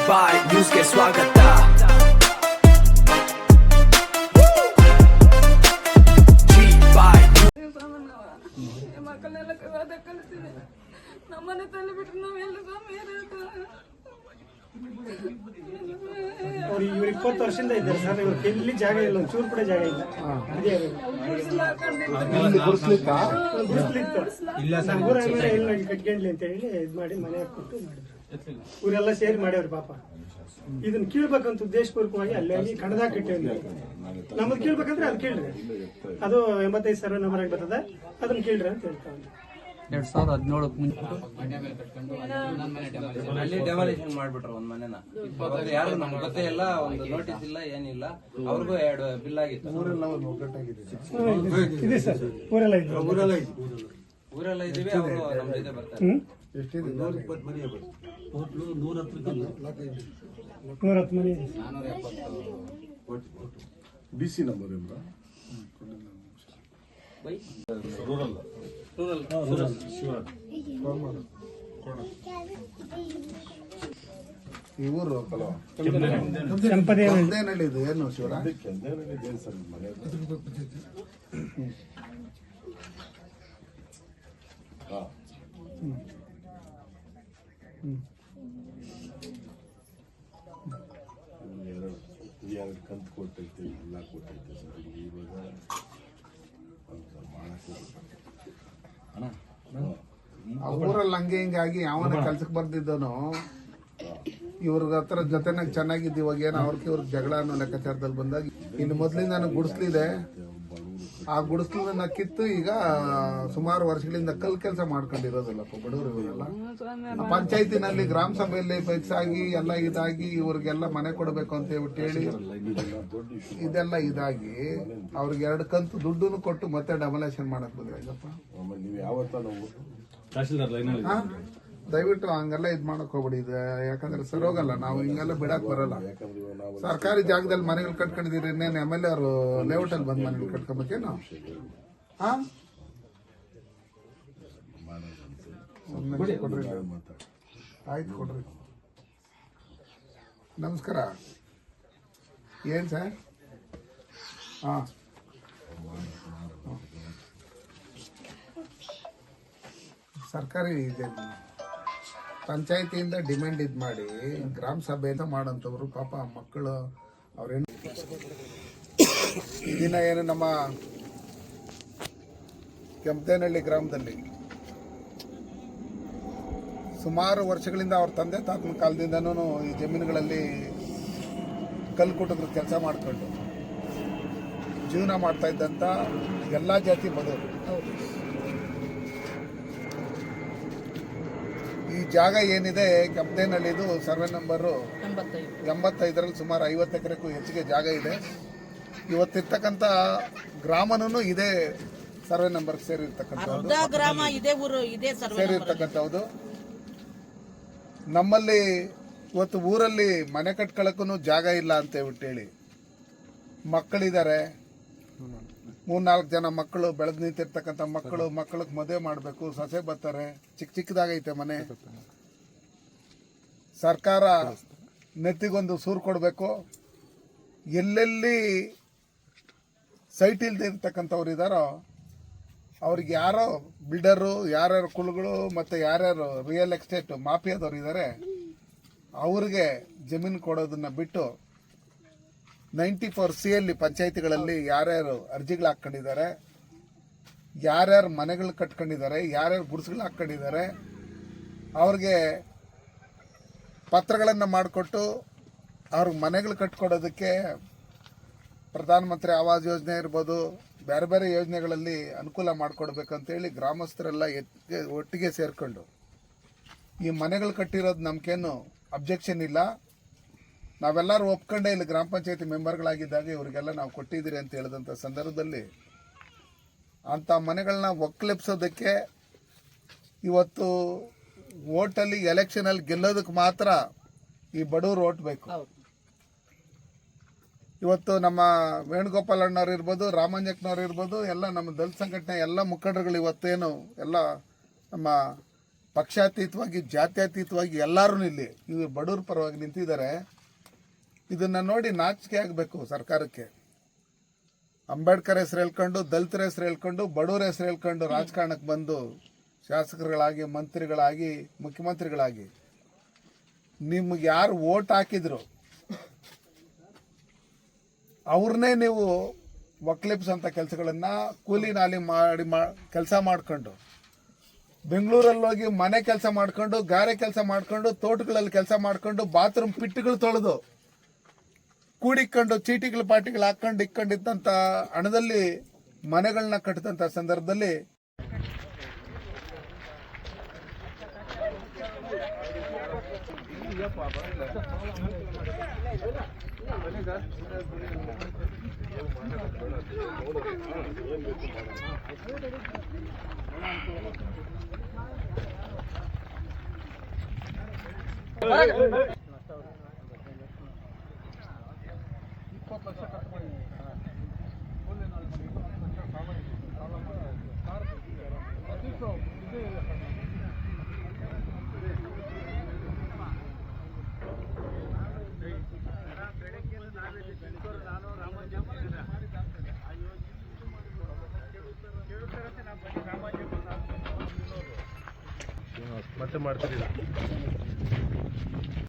ಬಾಯ್ ನ್ಯೂಸ್ಗೆ ಸ್ವಾಗತ. ಮಕ್ಕಳನ್ನೆಲ್ಲ ಕಲಿಸ್ತೀನಿ. ನಮ್ಮನೆ ತಲೆ ಬಿಟ್ರೆ ನಾವೆಲ್ಲ ಅವ್ರು ಇವ್ರು 20 ವರ್ಷದಿಂದ ಇದ್ದಾರೆ ಸರ್. ಇವ್ರಿಗೆ ಎಲ್ಲಿ ಜಾಗ ಇಲ್ಲ, ಒಂಚೂರು ಕೂಡ ಜಾಗ ಇಲ್ಲ. ಊರಾಗ ಎಲ್ಲ ಕಟ್ಕೊಂಡ್ಲಿ ಅಂತ ಹೇಳಿ ಇದ್ ಮಾಡಿ ಮನೆ ಕೊಟ್ಟು ಮಾಡಿದ್ರು. ಊರೆಲ್ಲ ಸೇರಿ ಮಾಡ್ಯವ್ರಿ ಪಾಪ. ಇದನ್ನ ಕೀಳ್ಬೇಕಂತ ಉದ್ದೇಶಪೂರ್ವಕವಾಗಿ ಅಲ್ಲಿ ಕಣದಾಗ ಕಟ್ಟಿವ್ರಿ. ನಮ್ಮದ್ ಕೀಳ್ಬೇಕಂದ್ರೆ ಅದು ಕೇಳ್ರಿ, ಅದು 85 ಸರ್ವೆ ನಂಬರ್ ಆಗಿ ಬರ್ತದ, ಅದನ್ನ ಕೇಳ್ರಿ ಅಂತ ಹೇಳ್ತಾವ್ರಿ. 2017 ಅಲ್ಲಿ ಡೆಮಾಲಿಷನ್ ಮಾಡ್ಬಿಟ್ರು ಒಂದ್ ಮನೆನ. ಯಾರು ನಮ್ಗೆ ಗೊತ್ತೇ ಇಲ್ಲ, ಒಂದು ನೋಟಿಸ್ ಇಲ್ಲ, ಏನಿಲ್ಲ. ಅವ್ರಿಗೂ 2 ಬಿಲ್ ಆಗಿತ್ತು. ಇದೆ ಸರ್, ಊರೆಲ್ಲ ಇದೆ, ಊರೆಲ್ಲ ಇದೀವಿ. ಅವರು ನಮ್ ಜೊತೆ ಬರ್ತಾರೆ. 110 ಮನೆ ಇದೆ. 470 ಬಿಸಿ ನಂಬರ್ ರೂರಲ್ ಈ ಊರು ಕೆಂಪದೇನಹಳ್ಳಿ. ಇದು ಏನು ಶಿವರ ಮನೆ ಎರಡು ಕಂತು ಕೊಟ್ಟೈತೆ, ಎಲ್ಲ ಕೊಟ್ಟೈತೆ ಸರ್. ಇವಾಗ ಊರಲ್ಲಿ ಹಂಗೆ ಹಿಂಗಾಗಿ ಯಾವನ ಕೆಲ್ಸಕ್ಕೆ ಬರ್ದಿದ್ದನು ಇವ್ರ ಹತ್ರ ಜೊತೆನಾಗ ಚೆನ್ನಾಗಿದ್ದು. ಇವಾಗ ಏನೋ ಇವ್ರಿಗೆ ಜಗಳ ಅನ್ನೋ ಲೆಕ್ಕಾಚಾರದಲ್ಲಿ ಬಂದಾಗ ಇನ್ನು ಮೊದ್ಲಿಂದ ಗುಡಿಸ್ಲಿದೆ. ಆ ಗುಡಿಸ್ಲನ್ನ ಕಿತ್ತು ಈಗ ಸುಮಾರು ವರ್ಷಗಳಿಂದ ಕೆಲಸ ಮಾಡ್ಕೊಂಡಿರೋದಿಲ್ಲಪ್ಪ ಬಡವರು ಇವರೆಲ್ಲ. ಪಂಚಾಯತಿನಲ್ಲಿ ಗ್ರಾಮ ಸಭೆಯಲ್ಲಿ ಫಿಕ್ಸ್ ಆಗಿ ಎಲ್ಲ ಇದಾಗಿ ಇವ್ರಿಗೆಲ್ಲ ಮನೆ ಕೊಡಬೇಕು ಅಂತ ಹೇಳ್ಬಿಟ್ಟು ಹೇಳಿ ಇದೆಲ್ಲ ಇದಾಗಿ ಅವ್ರಿಗೆ 2 ಕಂತು ದುಡ್ಡು ಕೊಟ್ಟು ಮತ್ತೆ ಡೆಮೊಲೇಷನ್ ಮಾಡಕ್ ಬಂದ್ರಪ್ಪ. ದಯವಿಟ್ಟು ಹಂಗೆಲ್ಲ ಇದ್ ಮಾಡಕ್ ಹೋಗ್ಬಿಡಿ. ಇದು ಯಾಕಂದ್ರೆ ಸರೋಗಲ್ಲ, ನಾವು ಹಿಂಗೆಲ್ಲ ಬಿಡಕ್ ಬರಲ್ಲ. ಸರ್ಕಾರಿ ಜಾಗದಲ್ಲಿ ಮನೆಗಳು ಕಟ್ಕೊಂಡಿದೀರಿ, ಇನ್ನೇನು MLA ಅವರು ಲೇಔಟ್ ಅಲ್ಲಿ ಬಂದ್ ಮನೆಗಳು ಕಟ್ಕೊಬೇಕೇನು? ಕೊಡ್ರಿ, ಆಯ್ತು ಕೊಡ್ರಿ. ನಮಸ್ಕಾರ. ಏನ್ ಸರ್? ಸರ್ಕಾರಿ ಇದೆ, ಪಂಚಾಯತಿಯಿಂದ ಡಿಮ್ಯಾಂಡ್ ಇದ್ ಮಾಡಿ ಗ್ರಾಮ ಸಭೆಯಿಂದ ಮಾಡಂತವ್ರು ಪಾಪ ಮಕ್ಕಳು ಅವ್ರೇನು ದಿನ ಏನು ನಮ್ಮ ಕೆಂಪದೇನಹಳ್ಳಿ ಗ್ರಾಮದಲ್ಲಿ ಸುಮಾರು ವರ್ಷಗಳಿಂದ ಅವ್ರ ತಂದೆ ತಾತನ ಕಾಲದಿಂದನೂ ಈ ಜಮೀನುಗಳಲ್ಲಿ ಕಲ್ಲು ಕುಟುಂಬರು ಕೆಲಸ ಮಾಡ್ಕೊಂಡು ಜೀವನ ಮಾಡ್ತಾ ಇದ್ದಂತ ಎಲ್ಲಾ ಜಾತಿ ಬಡವರು. ಈ ಜಾಗ ಏನಿದೆ ಕೆಂಪದೇನಹಳ್ಳಿದು ಸರ್ವೆ ನಂಬರು 85ರಲ್ಲಿ ಸುಮಾರು 50 ಎಕರೆಗೂ ಹೆಚ್ಚಿಗೆ ಜಾಗ ಇದೆ. ಇವತ್ತಿರ್ತಕ್ಕಂಥ ಗ್ರಾಮನೂ ಇದೇ ಸರ್ವೆ ನಂಬರ್ ಸೇರಿರ್ತಕ್ಕಂಥದ್ದು. ನಮ್ಮಲ್ಲಿ ಇವತ್ತು ಊರಲ್ಲಿ ಮನೆ ಕಟ್ಕೊಳ್ಳಕ್ಕೂ ಜಾಗ ಇಲ್ಲ ಅಂತ ಹೇಳಿ ಮಕ್ಕಳಿದ್ದಾರೆ. 3-4 ಜನ ಮಕ್ಕಳು ಬೆಳೆದು ನಿಂತಿರ್ತಕ್ಕಂಥ ಮಕ್ಕಳಿಗೆ ಮದುವೆ ಮಾಡಬೇಕು, ಸೊಸೆ ಬರ್ತಾರೆ, ಚಿಕ್ಕದಾಗೈತೆ ಮನೆ. ಸರ್ಕಾರ ನೆತ್ತಿಗೊಂದು ಸೂರು ಕೊಡಬೇಕು. ಎಲ್ಲೆಲ್ಲಿ ಸೈಟ್ ಇಲ್ದೇ ಇರ್ತಕ್ಕಂಥವ್ರು ಇದ್ದಾರೋ ಅವ್ರಿಗೆ ಯಾರೋ ಬಿಲ್ಡರು, ಯಾರ್ಯಾರು ಕುಳುಗಳು ಮತ್ತು ಯಾರ್ಯಾರು ರಿಯಲ್ ಎಸ್ಟೇಟ್ ಮಾಫಿಯಾದವ್ರು ಇದ್ದಾರೆ ಅವ್ರಿಗೆ ಜಮೀನು ಕೊಡೋದನ್ನ ಬಿಟ್ಟು 94C ಅಲ್ಲಿ ಪಂಚಾಯತಿಗಳಲ್ಲಿ ಯಾರ್ಯಾರು ಅರ್ಜಿಗಳು ಹಾಕ್ಕೊಂಡಿದ್ದಾರೆ, ಯಾರ್ಯಾರು ಮನೆಗಳು ಕಟ್ಕೊಂಡಿದ್ದಾರೆ, ಯಾರ್ಯಾರು ಗುಡಿಸ್ಗಳು ಹಾಕ್ಕೊಂಡಿದ್ದಾರೆ ಅವ್ರಿಗೆ ಪತ್ರಗಳನ್ನು ಮಾಡಿಕೊಟ್ಟು ಅವ್ರಿಗೆ ಮನೆಗಳು ಕಟ್ಕೊಡೋದಕ್ಕೆ ಪ್ರಧಾನಮಂತ್ರಿ ಆವಾಸ್ ಯೋಜನೆ ಇರ್ಬೋದು, ಬೇರೆ ಬೇರೆ ಯೋಜನೆಗಳಲ್ಲಿ ಅನುಕೂಲ ಮಾಡಿಕೊಡ್ಬೇಕಂತೇಳಿ ಗ್ರಾಮಸ್ಥರೆಲ್ಲ ಒಟ್ಟಿಗೆ ಸೇರ್ಕೊಂಡು ಈ ಮನೆಗಳು ಕಟ್ಟಿರೋದು ನಮ್ಗೇನು ಅಬ್ಜೆಕ್ಷನ್ ಇಲ್ಲ. ನಾವೆಲ್ಲರೂ ಒಪ್ಕೊಂಡೆ ಇಲ್ಲಿ ಗ್ರಾಮ ಪಂಚಾಯತಿ ಮೆಂಬರ್ಗಳಾಗಿದ್ದಾಗ ಇವರಿಗೆಲ್ಲ ನಾವು ಕೊಟ್ಟಿದ್ದೀರಿ ಅಂತ ಹೇಳಿದಂಥ ಸಂದರ್ಭದಲ್ಲಿ ಅಂಥ ಮನೆಗಳನ್ನ ಒಕ್ಕಲೆಪ್ಸೋದಕ್ಕೆ ಇವತ್ತು ಓಟಲ್ಲಿ ಎಲೆಕ್ಷನಲ್ಲಿ ಗೆಲ್ಲೋದಕ್ಕೆ ಮಾತ್ರ ಈ ಬಡವರು ಓಟ್ ಬೇಕು. ಇವತ್ತು ನಮ್ಮ ವೇಣುಗೋಪಾಲ್ ಅಣ್ಣವ್ರು ಇರ್ಬೋದು, ರಾಮಂಜಕ್ನವ್ರು ಇರ್ಬೋದು, ಎಲ್ಲ ನಮ್ಮ ದಲಿತ ಸಂಘಟನೆ ಎಲ್ಲ ಮುಖಂಡರುಗಳು ಇವತ್ತೇನು ಎಲ್ಲ ನಮ್ಮ ಪಕ್ಷಾತೀತವಾಗಿ ಜಾತ್ಯತೀತವಾಗಿ ಎಲ್ಲರೂ ಇಲ್ಲಿ ಇದು ಬಡವ್ರ ಪರವಾಗಿ ನಿಂತಿದ್ದಾರೆ. ಇದನ್ನ ನೋಡಿ ನಾಚಿಕೆ ಆಗಬೇಕು ಸರ್ಕಾರಕ್ಕೆ. ಅಂಬೇಡ್ಕರ್ ಹೆಸರು ಹೇಳ್ಕೊಂಡು, ದಲಿತರ ಹೆಸರು ಹೇಳ್ಕೊಂಡು, ಬಡವರ ಹೆಸರು ಹೇಳ್ಕೊಂಡು ರಾಜಕಾರಣಕ್ಕೆ ಬಂದು ಶಾಸಕರುಗಳಾಗಿ, ಮಂತ್ರಿಗಳಾಗಿ, ಮುಖ್ಯಮಂತ್ರಿಗಳಾಗಿ ನಿಮ್ಗೆ ಯಾರು ವೋಟ್ ಹಾಕಿದ್ರು ಅವ್ರನ್ನೇ ನೀವು ಒಕ್ಲಿಪ್ಸಂತ ಕೆಲಸಗಳನ್ನ ಕೂಲಿ ನಾಲಿ ಮಾಡಿ ಕೆಲಸ ಮಾಡ್ಕೊಂಡು, ಬೆಂಗಳೂರಲ್ಲಿ ಹೋಗಿ ಮನೆ ಕೆಲಸ ಮಾಡ್ಕೊಂಡು, ಗಾರೆ ಕೆಲಸ ಮಾಡ್ಕೊಂಡು, ತೋಟಗಳಲ್ಲಿ ಕೆಲಸ ಮಾಡ್ಕೊಂಡು, ಬಾತ್ರೂಮ್ ಪಿಟ್ಟುಗಳು ತೊಳೆದು ಕೂಡಿಕೊಂಡು ಚೀಟಿಗಳು ಪಾಟಿಗಳು ಹಾಕೊಂಡು ಇಕ್ಕೊಂಡಿದ್ದಂಥ ಹಣದಲ್ಲಿ ಮನೆಗಳನ್ನ ಕಟ್ಟಿದಂಥ ಸಂದರ್ಭದಲ್ಲಿ ಮತ್ತೆ ಮಾಡ್ತೀರಿ.